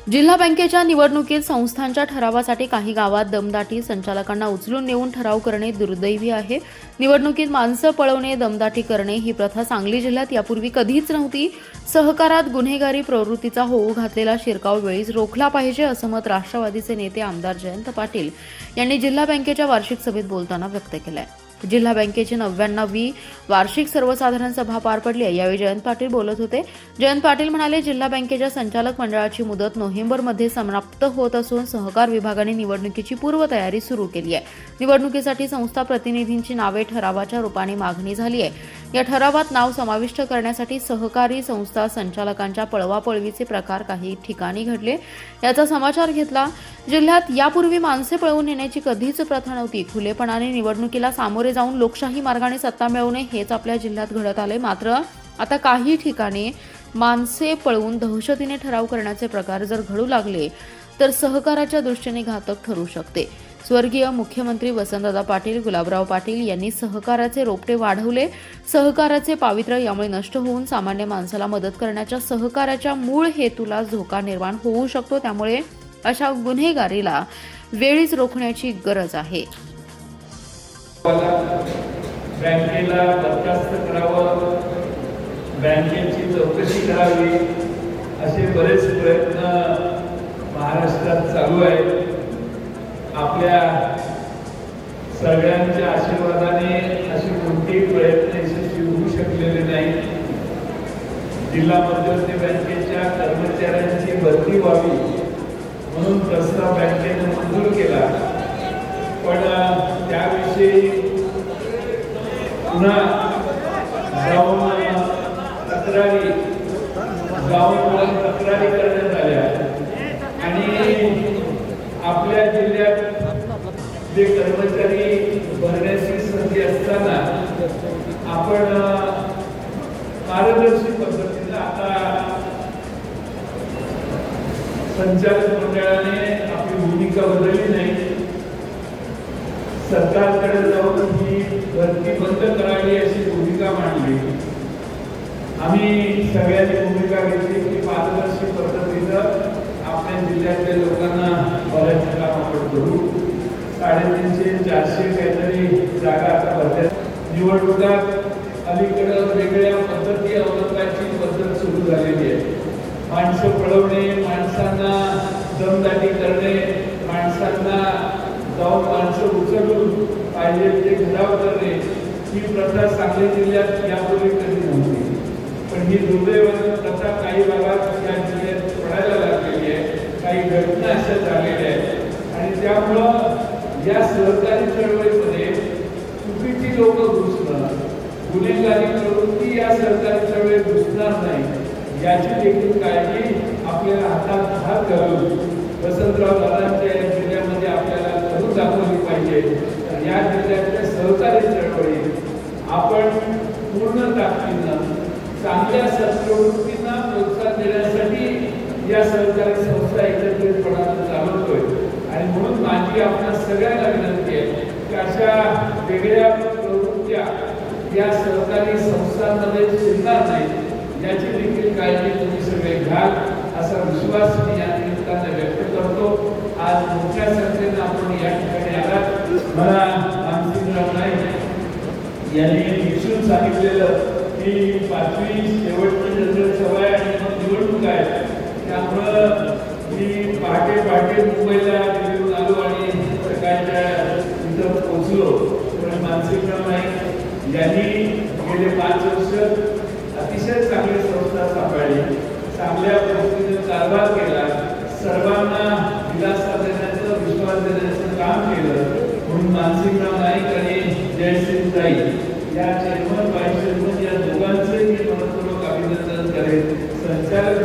जिल्हा बँकेच्या निवडणुकीत संस्थांच्या ठरावासाठी काही गावात दमदाटी, संचालकांना उचलून नेऊन ठराव करणे दुर्दैवी आहे. निवडणुकीत माणसं पळवणे, दमदाटी करणे ही प्रथा सांगली जिल्ह्यात यापूर्वी कधीच नव्हती. सहकारात गुन्हेगारी प्रवृत्तीचा होऊ घातलेला शिरकाव वेळीच रोखला पाहिजे, असं मत राष्ट्रवादीचे नेते आमदार जयंत पाटील यांनी जिल्हा बँकेच्या वार्षिक सभेत बोलताना व्यक्त केलंय. जिल्हा बँकेची 99वी वार्षिक सर्वसाधारण सभा पार पडली आहे. यावेळी जयंत पाटील बोलत होते. जयंत पाटील म्हणाले, जिल्हा बँकेच्या संचालक मंडळाची मुदत नोव्हेंबरमध्ये समाप्त होत असून सहकार विभागाने निवडणुकीची पूर्वतयारी सुरू केली आहे. निवडणुकीसाठी संस्था प्रतिनिधींची नावे ठरावाच्या रूपाने मागणी झाली आहे. या ठरावात नाव समाविष्ट करण्यासाठी सहकारी संस्था संचालकांच्या पळवापळवीचे प्रकार काही ठिकाणी घडले, याचा समाचार घेतला. जिल्ह्यात यापूर्वी माणसे पळवून नेण्याची कधीच प्रथा नव्हती. खुलेपणाने निवडणुकीला सामोरे जाऊन लोकशाही मार्गाने सत्ता मिळवणे हेच आपल्या जिल्ह्यात घडत आले. मात्र आता काही ठिकाणी माणसे पळवून दहशतीने ठराव करण्याचे प्रकार जर घडू लागले तर सहकाराच्या दृष्टीने घातक ठरू शकते. स्वर्गीय मुख्यमंत्री वसंतदादा पाटील, गुलाबराव पाटील यांनी सहकाराचे रोपटे वाढवले. सहकाराचे पावित्र्य यामुळे नष्ट होऊन सामान्य माणसाला मदत करण्याच्या सहकाराच्या मूळ हेतूला धोका निर्माण होऊ शकतो. त्यामुळे अशा गुन्हेगारीला वेळीच रोखण्याची गरज आहे. बँकेला बरखास्त करावं, बँकेची चौकशी करावी, असे बरेच प्रयत्न महाराष्ट्रात चालू आहेत. आपल्या सगळ्यांच्या आशीर्वादाने असे कोणतेही प्रयत्न यशस्वी होऊ शकलेले नाहीत. जिल्हा मध्यवर्ती बँकेच्या कर्मचाऱ्यांची भरती व्हावी म्हणून प्रस्ताव बँकेने मंजूर केला, पण त्याविषयी पुन्हा जाऊन तक्रारी करण्यात आल्या आणि आपल्या जिल्ह्यात जे कर्मचारी भरण्याची संधी असताना आपण पारदर्शी पद्धतीने आता संचालक मंडळाने आपली भूमिका बदलली नाही. सरकारकडे जाऊन ही भरती बंद करावी अशी भूमिका मांडली. आम्ही सगळ्यांनी भूमिका घेतली की पारदर्शी पद्धतीनं आपल्या जिल्ह्यातल्या लोकांना बऱ्याच काम आपण करू. 350-400 काहीतरी जागा आता भरतात. निवडणुकात अलीकडे वेगळ्या पद्धती अवलंबायची पद्धत सुरू झालेली आहे. माणसं पळवणे, माणसांना दमदाटी करणे, माणसांना जाऊन माणसं उचलून पाहिजे ते घराव करणे ही प्रथा सांगली जिल्ह्यात यापूर्वी कधी नव्हती. पण ही दुर्दैवाची प्रथा काही भागात या जिल्ह्यात पडायला लागलेली आहे. काही घटना अशा झालेल्या आहेत आणि त्यामुळं या सहकारी चळवळीमध्ये चुकीची लोक घुसणं, गुन्हेगारी प्रवृत्ती या सहकारी चळवळीत घुसणार नाही याची देखील काळजी आपल्याला हातात हात घालून वसंतराव दादांच्या या जिल्ह्यामध्ये आपल्याला करून दाखवली पाहिजे. तर या जिल्ह्यातल्या सहकारी चळवळीत आपण पूर्ण ताकदीनं चांगल्या सत्प्रवृत्तींना प्रोत्साहन देण्यासाठी या सहकारी संस्था एकत्रितपणाने चालवतोय. आणि म्हणून माझी आपल्या सगळ्यांना विनंती आहे की अशा वेगळ्या प्रवृत्त्या या सहकारी संस्थांमध्ये शिरणार नाहीत याची देखील काळजी तुम्ही सगळे घ्याल असा विश्वास मी या निमित्ताने व्यक्त करतो. आज मोठ्या संख्येनं आपण या ठिकाणी आलात. मला मानसिंगराव नाईक यांनी विचारून सांगितलेलं की 5वी शेवटची जनरल सभा आहे आणि मग निवडणूक आहे. त्यामुळं मी पहाटे मुंबईला येऊन आलो आणि सकाळच्या इथं पोहोचलो. पण मानसिंगराव नाईक यांनी गेले 5 वर्ष अतिशय चांगली संस्था सांभाळली, चांगल्या पद्धतीने कारभार केला, सर्वांना दिलासा देण्याचं, विश्वास देण्याचं काम केलं. म्हणून मानसिंगराव नाईक आणि जयसिंग ताई या चेअरमन, व्हाईस चेअरमन या दोघांचे मी मनपूर्वक अभिनंदन करेन. संचालक